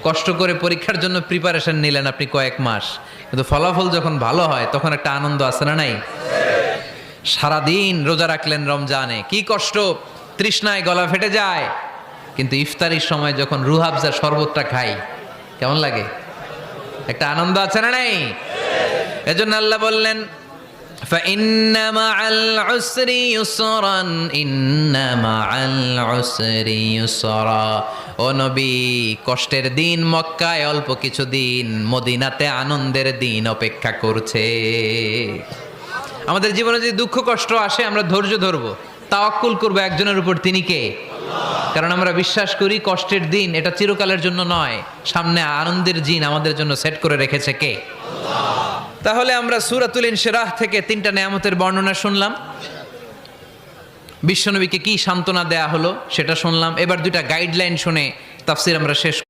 কষ্ট করে পরীক্ষার জন্য প্রিপারেশন নিলেন আপনি কয়েক মাস, কিন্তু ফলাফল যখন ভালো হয় তখন একটা আনন্দ আছে না নাই? সারাদিন রোজা রাখলেন রমজানে, কি কষ্ট, তৃষ্ণায় গলা ফেটে যায়, কিন্তু ইফতারির সময় যখন রুহ আফজা শরবতটা খাই কেমন লাগে? একটা আনন্দ আছে না নাই? এজন্য আল্লাহ বললেন فإن مع العسر يسرا إن مع العسر يسرا। ও নবী, কষ্টের দিন মক্কায় অল্প কিছু দিন, মদিনাতে আনন্দের দিন অপেক্ষা করছে। আমাদের জীবনে যদি দুঃখ কষ্ট আসে আমরা ধৈর্য ধরবো, তাওয়াক্কুল করবো একজনের উপর, তিনি কে? কারণ আমরা বিশ্বাস করি কষ্টের দিন এটা চিরকালের জন্য নয়, সামনে আনন্দের দিন আমাদের জন্য সেট করে রেখেছে কে? তাহলে আমরা সূরাতুল ইনশিরাহ থেকে 3টা নেয়ামতের বর্ণনা শুনলাম, বিশ্বনবীকে কি সান্ত্বনা দেয়া হলো সেটা শুনলাম। এবার 2টা গাইডলাইন শুনে তাফসীর আমরা শেষ